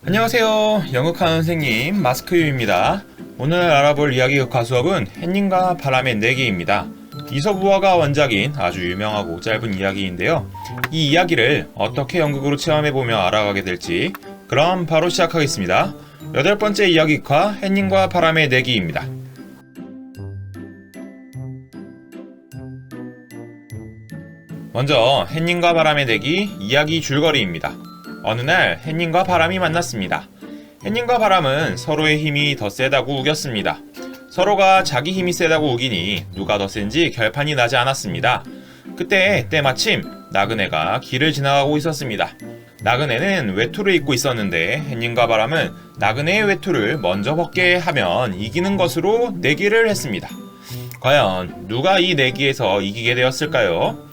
안녕하세요. 영국하는 선생님 마스크유입니다. 오늘 알아볼 이야기 극화 수업은 햇님과 바람의 내기입니다. 이솝우화가 원작인 아주 유명하고 짧은 이야기인데요. 이 이야기를 어떻게 연극으로 체험해보며 알아가게 될지 그럼 바로 시작하겠습니다. 8번째 이야기 극화 햇님과 바람의 내기입니다. 먼저 햇님과 바람의 내기 이야기 줄거리입니다. 어느 날 햇님과 바람이 만났습니다. 햇님과 바람은 서로의 힘이 더 세다고 우겼습니다. 서로가 자기 힘이 세다고 우기니 누가 더 센지 결판이 나지 않았습니다. 그때 때마침 나그네가 길을 지나가고 있었습니다. 나그네는 외투를 입고 있었는데 햇님과 바람은 나그네의 외투를 먼저 벗게 하면 이기는 것으로 내기를 했습니다. 과연 누가 이 내기에서 이기게 되었을까요?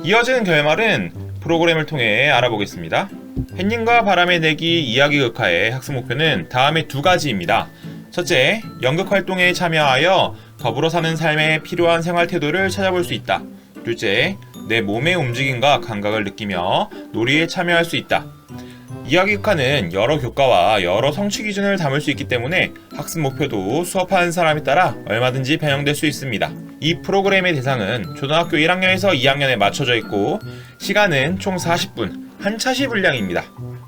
이어지는 결말은 프로그램을 통해 알아보겠습니다. 햇님과 바람의 내기 이야기 극화의 학습 목표는 다음의 2가지입니다. 첫째, 연극 활동에 참여하여 더불어 사는 삶에 필요한 생활 태도를 찾아볼 수 있다. 둘째, 내 몸의 움직임과 감각을 느끼며 놀이에 참여할 수 있다. 이야기 극화는 여러 교과와 여러 성취 기준을 담을 수 있기 때문에 학습 목표도 수업하는 사람에 따라 얼마든지 변형될 수 있습니다. 이 프로그램의 대상은 초등학교 1학년에서 2학년에 맞춰져 있고 시간은 총 40분, 한 차시 분량입니다.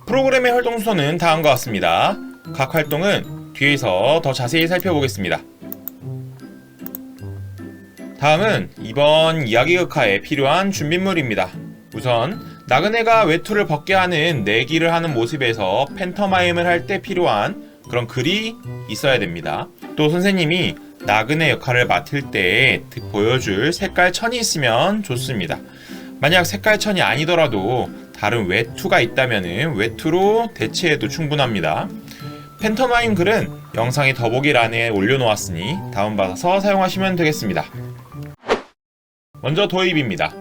프로그램의 활동 순서는 다음과 같습니다. 각 활동은 뒤에서 더 자세히 살펴보겠습니다. 다음은 이번 이야기 극화에 필요한 준비물입니다. 우선 나그네가 외투를 벗게 하는 내기를 하는 모습에서 팬터마임을 할 때 필요한 그런 글이 있어야 됩니다. 또 선생님이 나그네 역할을 맡을 때 보여줄 색깔천이 있으면 좋습니다. 만약 색깔천이 아니더라도 다른 외투가 있다면 외투로 대체해도 충분합니다. 팬터마임 글은 영상의 더보기란에 올려놓았으니 다운받아서 사용하시면 되겠습니다. 먼저 도입입니다.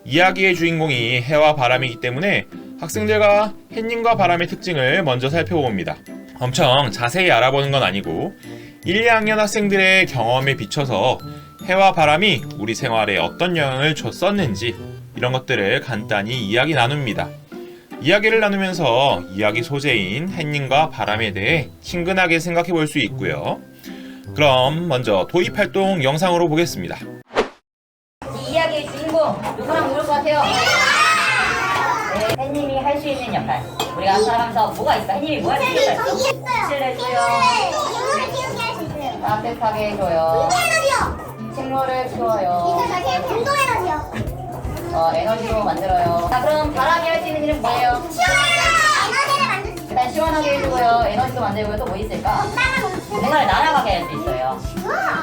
이야기의 주인공이 해와 바람이기 때문에 학생들과 햇님과 바람의 특징을 먼저 살펴봅니다. 엄청 자세히 알아보는 건 아니고 1, 2학년 학생들의 경험에 비춰서 해와 바람이 우리 생활에 어떤 영향을 줬었는지 이런 것들을 간단히 이야기 나눕니다. 이야기를 나누면서 이야기 소재인 햇님과 바람에 대해 친근하게 생각해 볼 수 있고요. 그럼 먼저 도입활동 영상으로 보겠습니다. 이 이야기의 주인공 누구랑 누굴 것 같아요? 네, 햇님이 할 수 있는 역할. 우리가 살아가면서 뭐가 있어? 햇님이 뭐 할 수 있는 역할? 칠을 해줘요. 따뜻하게 해줘요. 식물을 키워요. 에너지로 만들어요. 자, 그럼 바람이 할 수 있는 일은 뭐예요? 일단 시원하게 해주고요. 에너지도 만들고요. 또 뭐 있을까? 생활을 날아가게 할 수 있어요.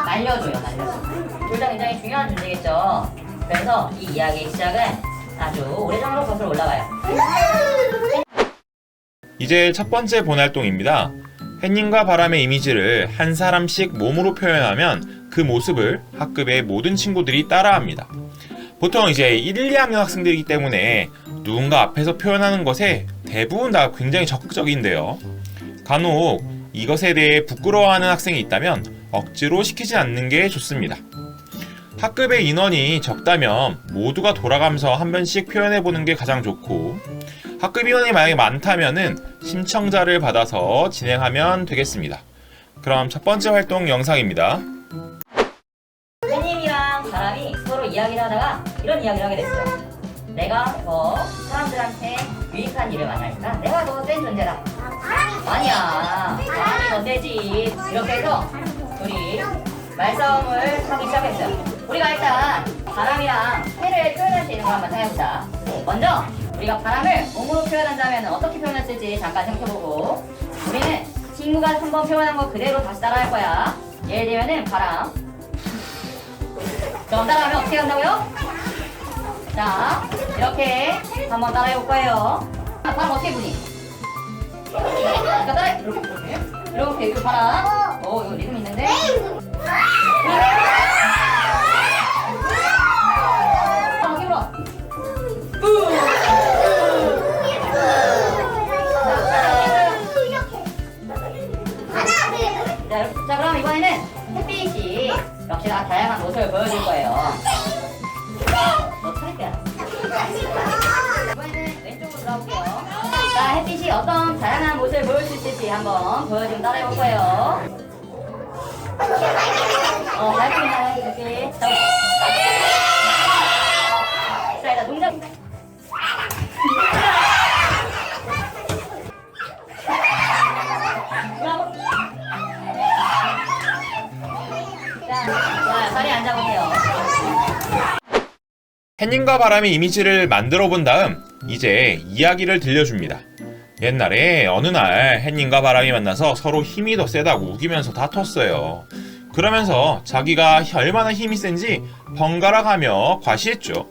날려줘요, 날려줘. 둘 다 굉장히 중요한 존재겠죠. 그래서 이 이야기의 시작은 아주 오래전으로 거슬러 올라가요. 이제 첫 번째 본활동입니다. 햇님과 바람의 이미지를 한 사람씩 몸으로 표현하면 그 모습을 학급의 모든 친구들이 따라합니다. 보통 이제 1, 2학년 학생들이기 때문에 누군가 앞에서 표현하는 것에 대부분 다 굉장히 적극적인데요. 간혹 이것에 대해 부끄러워하는 학생이 있다면 억지로 시키지 않는 게 좋습니다. 학급의 인원이 적다면 모두가 돌아가면서 한 번씩 표현해보는 게 가장 좋고 학급 인원이 만약에 많다면은 신청자를 받아서 진행하면 되겠습니다. 그럼 첫 번째 활동 영상입니다. 햇님이랑 바람이 서로 이야기를 하다가 이런 이야기를 하게 됐어요. 내가 더 사람들한테 유익한 일을 많이 하니까 내가 더 센 존재다. 아니야, 바람이 더 세지. 이렇게 해서 둘이 말싸움을 하기 시작했어요. 우리가 일단 바람이랑 해를 표현할 수 있는 거 한번 생각해보자. 먼저 우리가 바람을 몸으로 표현한다면 어떻게 표현했을지 잠깐 생각해보고 우리는 친구가 한번 표현한 거 그대로 다시 따라할 거야. 예를 들면은 바람. 그럼 따라하면 어떻게 한다고요? 자, 이렇게 한번 따라해볼 거예요. 바람 어떻게 부니? 그러니까 따라해. 이렇게 바람. 이거 리듬 있는데? 자, 그럼 이번에는 햇빛이 역시나 다양한 모습을 보여줄 거예요. 너 차례 빼야. 이번에는 왼쪽으로 돌아올게요. 자, 햇빛이 햇님이 어떤 다양한 모습을 보여줄 수 있을지 한번 보여주면 따라해볼 거예요. 잘했습니다. 이렇게. 자, 일단 동작. 자, 자리에 앉아보세요. 햇님과 바람의 이미지를 만들어 본 다음 이제 이야기를 들려줍니다. 옛날에 어느 날 햇님과 바람이 만나서 서로 힘이 더 세다고 우기면서 다퉜어요. 그러면서 자기가 얼마나 힘이 센지 번갈아가며 과시했죠.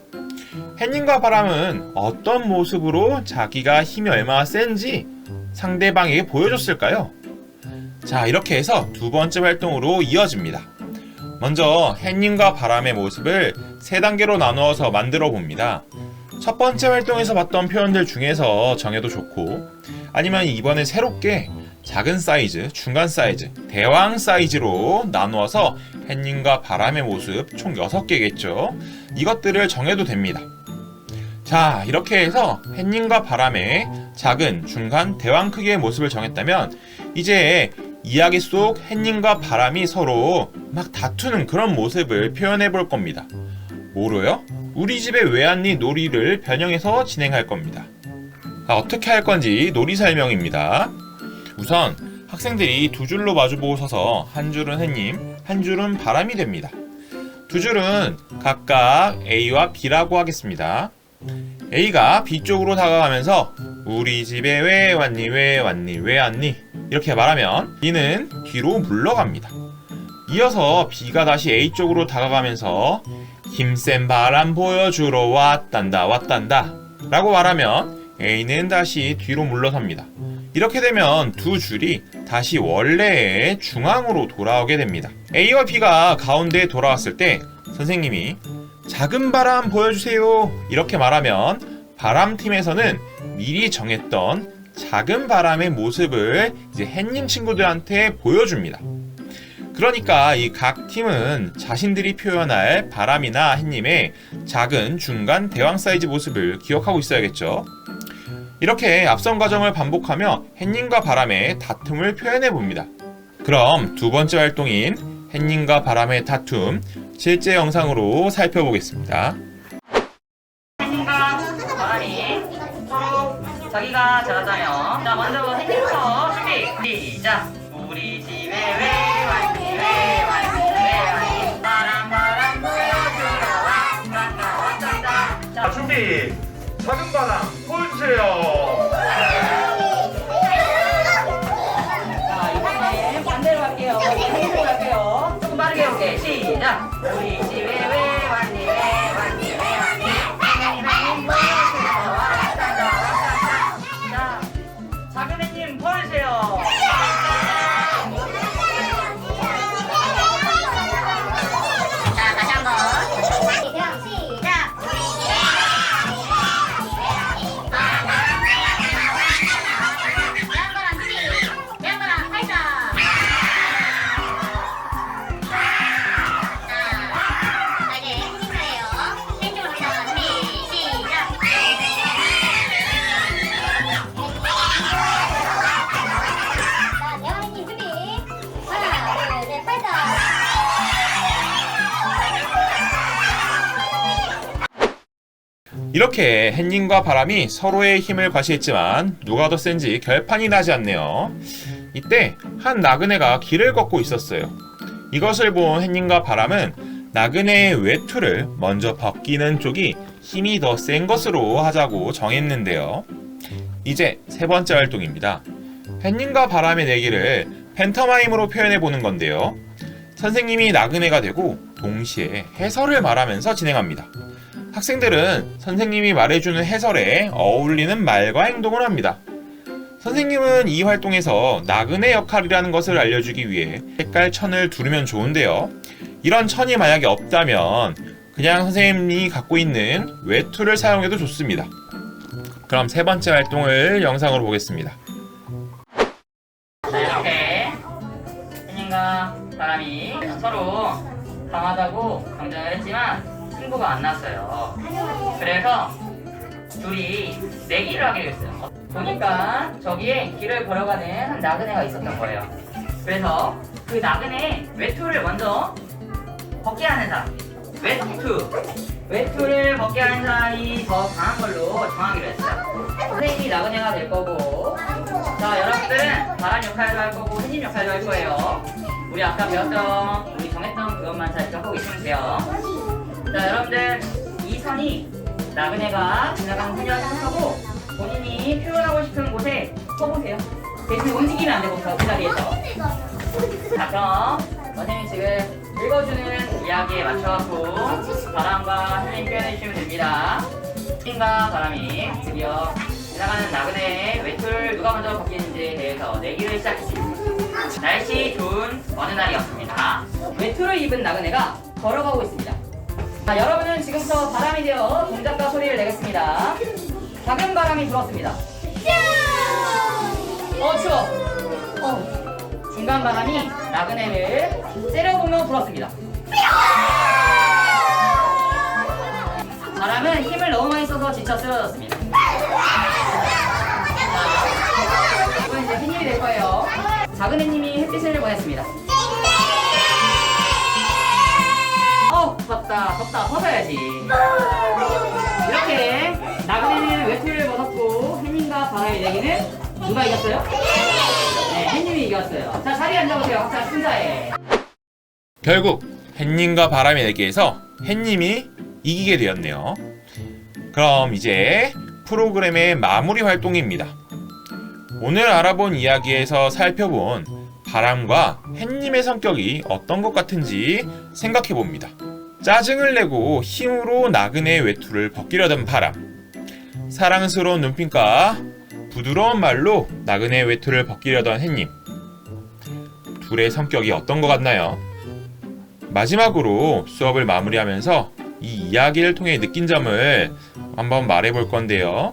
햇님과 바람은 어떤 모습으로 자기가 힘이 얼마나 센지 상대방에게 보여줬을까요? 자, 이렇게 해서 두 번째 활동으로 이어집니다. 먼저 햇님과 바람의 모습을 세 단계로 나누어서 만들어 봅니다. 첫 번째 활동에서 봤던 표현들 중에서 정해도 좋고, 아니면 이번에 새롭게 작은 사이즈, 중간 사이즈, 대왕 사이즈로 나누어서 햇님과 바람의 모습 총 6개겠죠. 이것들을 정해도 됩니다. 자, 이렇게 해서 햇님과 바람의 작은, 중간, 대왕 크기의 모습을 정했다면 이제 이야기 속 햇님과 바람이 서로 막 다투는 그런 모습을 표현해 볼 겁니다. 뭐로요? 우리 집에 왜 왔니 놀이를 변형해서 진행할 겁니다. 어떻게 할 건지 놀이 설명입니다. 우선 학생들이 두 줄로 마주보고 서서 한 줄은 햇님, 한 줄은 바람이 됩니다. 두 줄은 각각 A와 B라고 하겠습니다. A가 B 쪽으로 다가가면서 우리 집에 왜 왔니 왜 왔니 왜 왔니 이렇게 말하면 B는 뒤로 물러갑니다. 이어서 B가 다시 A 쪽으로 다가가면서 힘센 바람 보여주러 왔단다 왔단다 라고 말하면 A는 다시 뒤로 물러섭니다. 이렇게 되면 두 줄이 다시 원래의 중앙으로 돌아오게 됩니다. A와 B가 가운데에 돌아왔을 때 선생님이 작은 바람 보여주세요 이렇게 말하면 바람팀에서는 미리 정했던 작은 바람의 모습을 이제 햇님 친구들한테 보여줍니다. 그러니까 이 각 팀은 자신들이 표현할 바람이나 햇님의 작은, 중간, 대왕 사이즈 모습을 기억하고 있어야겠죠. 이렇게 앞선 과정을 반복하며 햇님과 바람의 다툼을 표현해 봅니다. 그럼 두 번째 활동인 햇님과 바람의 다툼 실제 영상으로 살펴보겠습니다. 햇님과 바람이 서로 자기가 잘하자면 자 먼저 햇님부터 준비 시작. 우리 집에 왜 왔니 왜 왔니 왜 왔니 바람 바람 보여주러 왔단다 왔단다. 자, 준비! 작은 바람 보여주세요! 자 이번에 반대로 할게요. 반대로 할게요. 조금 빠르게 해볼게. 시작. 우리 집에 왜 왔니 왜 왔니 왜 왔니 바람 보여주러 왔단다 왔단다. 자 작은 햇님 보여주세요. 자 다시 한번. 시작. 양바람 팔자. 자 이제 힘내요. 왼쪽으로 갑니다. 준비 시작. 자 대왕님 준비. 하나 둘 셋 팔자. 이렇게 햇님과 바람이 서로의 힘을 과시했지만 누가 더 센지 결판이 나지 않네요. 이때 한 나그네가 길을 걷고 있었어요. 이것을 본 햇님과 바람은 나그네의 외투를 먼저 벗기는 쪽이 힘이 더 센 것으로 하자고 정했는데요. 이제 세 번째 활동입니다. 햇님과 바람의 내기를 팬터마임으로 표현해 보는 건데요. 선생님이 나그네가 되고 동시에 해설을 말하면서 진행합니다. 학생들은 선생님이 말해주는 해설에 어울리는 말과 행동을 합니다. 선생님은 이 활동에서 나그네 역할이라는 것을 알려주기 위해 색깔 천을 두르면 좋은데요. 이런 천이 만약에 없다면 그냥 선생님이 갖고 있는 외투를 사용해도 좋습니다. 그럼 세 번째 활동을 영상으로 보겠습니다. 자 이렇게 햇님과 바람이 서로 강하다고 경쟁을 했지만 승부가 안 났어요. 그래서 둘이 내기를 하기로 했어요. 보니까 저기에 길을 걸어가는 한 나그네가 있었던 거예요. 그래서 그 나그네 외투를 먼저 벗게 하는 사람, 외투를 벗게 하는 사람이 더 강한 걸로 정하기로 했어요. 선생님이 나그네가 될 거고, 자 여러분들은 바람 역할도 할 거고 햇님 역할도 할 거예요. 우리 아까 배웠던, 우리 정했던 그것만 잘 기억하고 있으면 돼요. 자 여러분들, 이 선이 나그네가 지나가는 선이라고 생각하고 본인이 표현하고 싶은 곳에 서보세요. 대신 움직이면 안 되고 그 자리에서. 자 그럼 선생님이 지금 읽어주는 이야기에 맞춰갖고 바람과 햇님 표현해주시면 됩니다. 햇님과 바람이 드디어 지나가는 나그네의 외투를 누가 먼저 벗기는지에 대해서 내기를 시작했습니다. 날씨 좋은 어느 날이었습니다. 외투를 입은 나그네가 걸어가고 있습니다. 자, 여러분은 지금부터 바람이 되어 동작과 소리를 내겠습니다. 작은 바람이 불었습니다. 추워. 중간 바람이 나그네를 째려보며 불었습니다. 바람은 힘을 너무 많이 써서 지쳐 쓰러졌습니다. 이건 이제 햇님이 될 거예요. 작은 햇님이 햇빛을 보냈습니다. 덥다, 벗어야지. 이렇게 나그네는 외투를 벗었고 햇님과 바람의 내기는 누가 이겼어요? 네, 햇님이 이겼어요. 자, 자리에 앉아보세요. 각자 순자에. 결국 햇님과 바람의 내기에서 햇님이 이기게 되었네요. 그럼 이제 프로그램의 마무리 활동입니다. 오늘 알아본 이야기에서 살펴본 바람과 햇님의 성격이 어떤 것 같은지 생각해 봅니다. 짜증을 내고 힘으로 나그네의 외투를 벗기려던 바람, 사랑스러운 눈빛과 부드러운 말로 나그네의 외투를 벗기려던 햇님, 둘의 성격이 어떤 것 같나요? 마지막으로 수업을 마무리하면서 이 이야기를 통해 느낀 점을 한번 말해볼 건데요.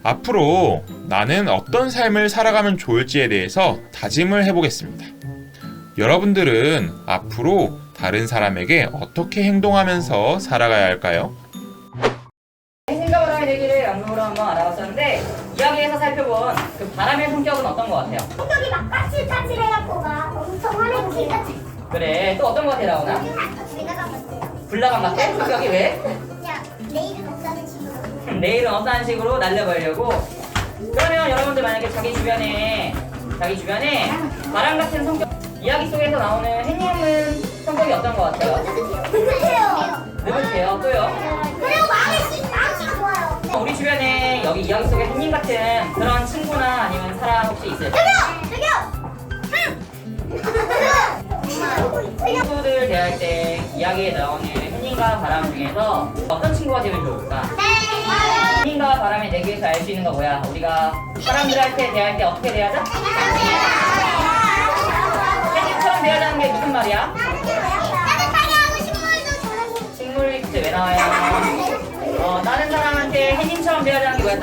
앞으로 나는 어떤 삶을 살아가면 좋을지에 대해서 다짐을 해보겠습니다. 여러분들은 앞으로 다른 사람에게 어떻게 행동하면서 살아가야 할까요? 햇님과 바람의 내기를 안무로 한번 알아봤었는데, 이야기에서 살펴본 그 바람의 성격은 어떤 것 같아요? 성격이 막 까칠까칠해갖고 막 엄청 화내고 기같이. 그래, 또 어떤 것 같아 나오나? 내가 가봤어요. 불나방 같아? 성격이 왜? 야, 내일은 없다는 식으로. 내일은 없다는 식으로 날려버리려고. 그러면 여러분들 만약에 자기 주변에 바람 같은 성격, 이야기 속에서 나오는 햇님은 성격이 어떤 것 같아요? 느긋해요. 느긋해요. 또요? 그리고 마음이 좋아요. 우리 주변에 여기 이야기 속에 햇님 같은 그런 친구나 아니면 사람 혹시 있어요? 친구들 대할 때 이야기에 나오는 햇님과 바람 중에서 어떤 친구가 되면 좋을까? 햇님과 바람의 내기에서 알 수 있는 거 뭐야? 우리가 사람들한테 대할 때 어떻게 대하자? 햇님처럼 대하자는 게 무슨 말이야? 따뜻하게 하고 식물도 잘하고. 식물이 그때 왜 나와요? 다른 사람한테 햇님처럼 대하자는 게 뭐야?